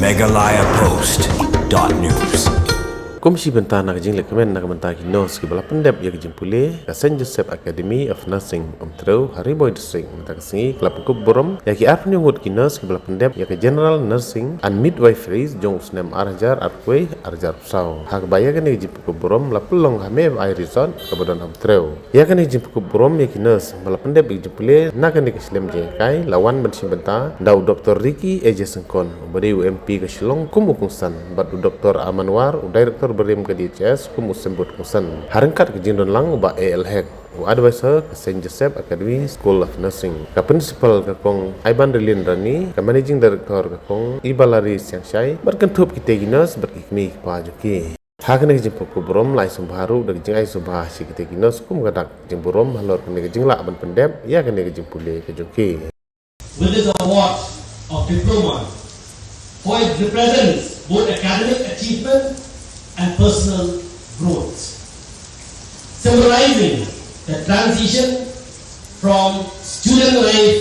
MeghalayaPost.news. Komisi Bentah nak jing lekemen nak bentah kinos ke bala pendep ya kejing pulih ke Saint Joseph Academy of Nursing Omtreu Hariboy District mentah kesengi ke Pynkup Burom ya ki arp Ngut kinos ke bala pendep ya ke General Nursing and Midwifery jong usnem arjar arkway arjar pusau hak baya kan kejing Pynkup Burom la pelong hame air resort ke Bodon Omtreu ya kan kejing Pynkup Burom ya kinos bala pendep ya kejing pulih nak kan keslem je kai lawan bensin bentah dau Dr. Ricky Eje Syngkon beri UMP ke Shillong kumukungsan batu Dr. Amanwar Director berim ke DHS kumu sembut kusan harangkat ke jindon lang ba ALHEC advisor ke Saint Joseph Academy School of Nursing ke principal ke kong Iban Relin Rani ke managing director ke kong Ibalari Siangshai berkentup kita ginos berikmi pajuki hakane ke Pynkup Burom lai sumbaru dari jing ai sumbah si kita ginos kum gadak jing Burom halor ke jing la ban pendep ya ke jing pulih ke juki. With this award of diploma for it represents both academic achievement and personal growth, symbolizing the transition from student life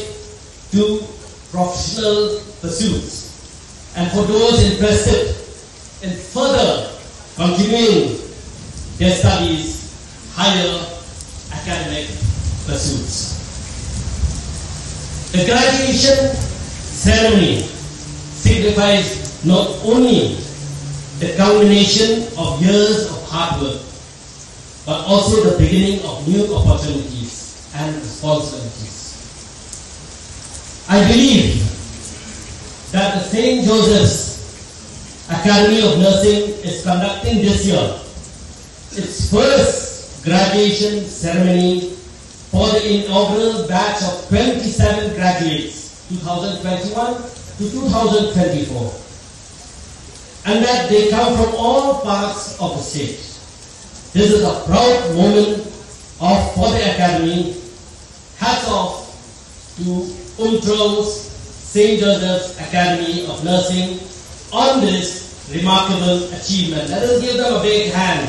to professional pursuits, and for those interested in further continuing their studies, higher academic pursuits. The graduation ceremony signifies not only the culmination of years of hard work, but also the beginning of new opportunities and responsibilities. I believe that the St. Joseph's Academy of Nursing is conducting this year its first graduation ceremony for the inaugural batch of 27 graduates, 2021 to 2024. And that they come from all parts of the state. This is a proud moment for the Academy. Hats off to Omtreu's St. Joseph's Academy of Nursing on this remarkable achievement. Let us give them a big hand.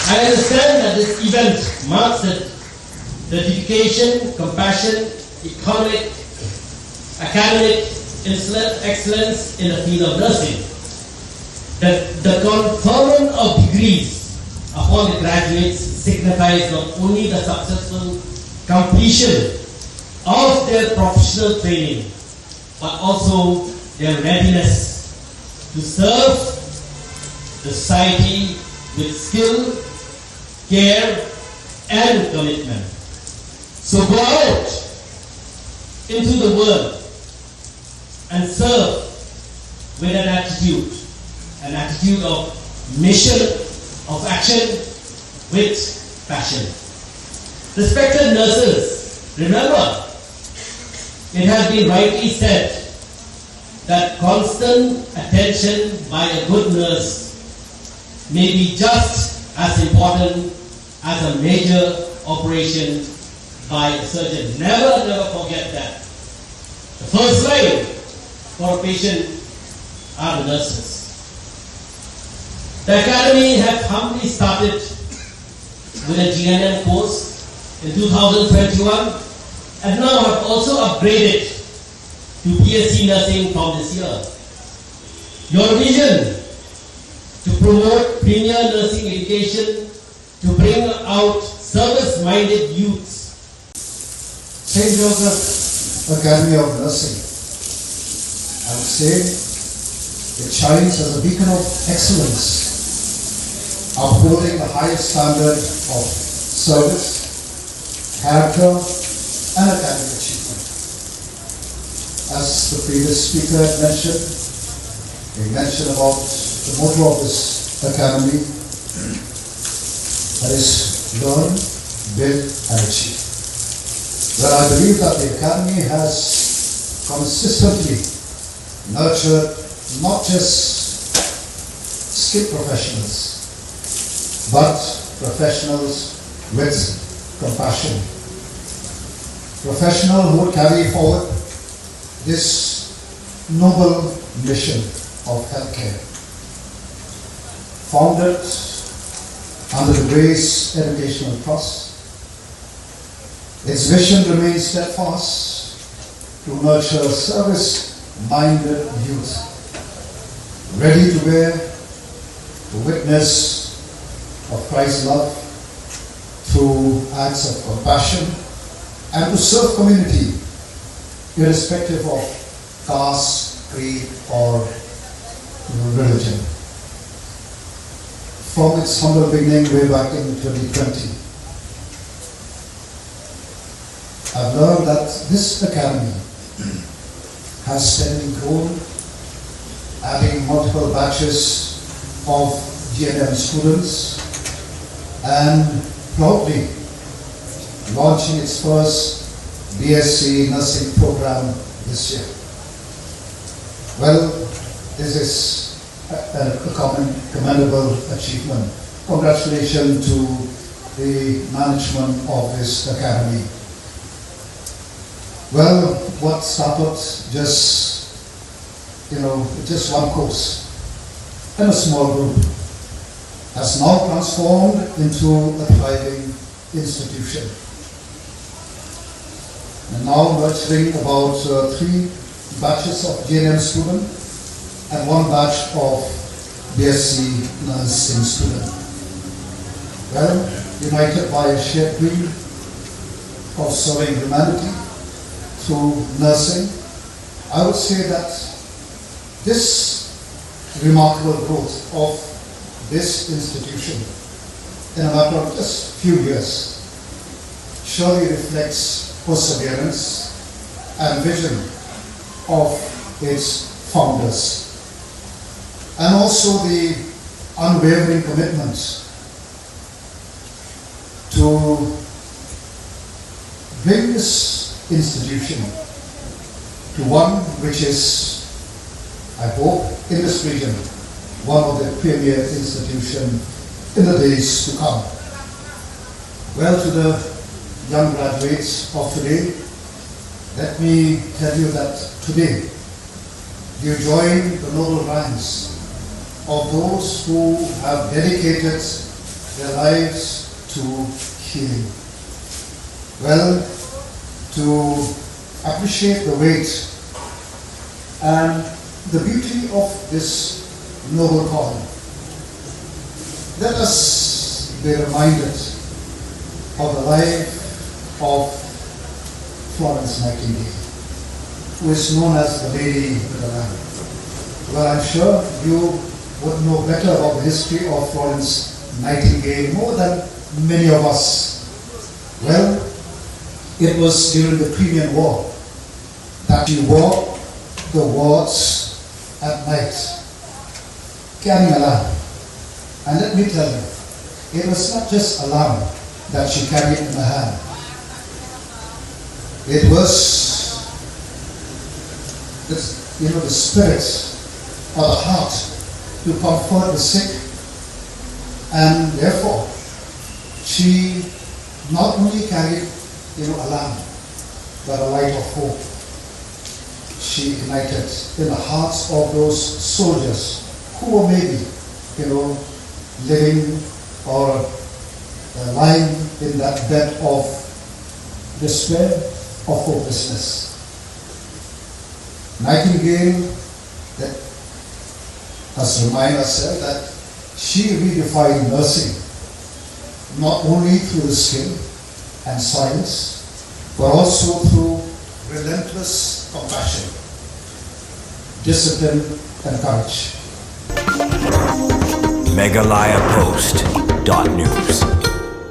I understand that this event marks the dedication, compassion, economic, academic excellence in the field of nursing. The conferment of degrees upon the graduates signifies not only the successful completion of their professional training, but also their readiness to serve the society with skill, care, and commitment. So go out into the world and serve with an attitude of mission, of action, with passion. Respected nurses, remember, it has been rightly said that constant attention by a good nurse may be just as important as a major operation by a surgeon. Never forget that. The first line for a patient are the nurses. The Academy have humbly started with a GNM course in 2021 and now have also upgraded to BSc Nursing from this year. Your vision to promote premier nursing education, to bring out service-minded youths. St. Joseph Academy of Nursing, I would say, it shines as a beacon of excellence, upholding the highest standard of service, character, and academic achievement. As the previous speaker had mentioned, we mentioned about the motto of this academy, that is, learn, build, and achieve. Well, I believe that the academy has consistently nurtured not just skilled professionals, but professionals with compassion. Professionals who would carry forward this noble mission of healthcare. Founded under the Grace Educational Trust, its vision remains steadfast to nurture service minded youth, ready to bear the witness of Christ's love through acts of compassion and to serve community irrespective of caste, creed or religion. From its humble beginning way back in 2020, I've learned that this academy has steadily grown, adding multiple batches of GNM students and proudly launching its first BSc nursing program this year. Well, this is a commendable achievement. Congratulations to the management of this academy. Well, what started just one course and a small group has now transformed into a thriving institution. And now nurturing about 3 batches of JNM students and 1 batch of BSc nursing students. Well, united by a shared dream of serving humanity through nursing, I would say that this remarkable growth of this institution in a matter of just few years surely reflects perseverance and vision of its founders, and also the unwavering commitment to bring this institution to one which is, I hope, in this region, one of the premier institutions in the days to come. Well, to the young graduates of today, let me tell you that today you join the noble ranks of those who have dedicated their lives to healing. Well, to appreciate the weight and the beauty of this noble calling, let us be reminded of the life of Florence Nightingale, who is known as the Lady with the Lamp. Well, I'm sure you would know better about the history of Florence Nightingale more than many of us. Well, it was during the Crimean War that she walked the wards at night, carrying a lamp. And let me tell you, it was not just a lamp that she carried in her hand. It was the spirit or the heart to comfort the sick, and therefore she not only carried a lamp, but a light of hope. She ignited in the hearts of those soldiers who were maybe living or lying in that bed of despair, of hopelessness. Nightingale has reminded herself that she redefined nursing not only through the skill and science, but also through relentless compassion, discipline and courage. meghalayapost.news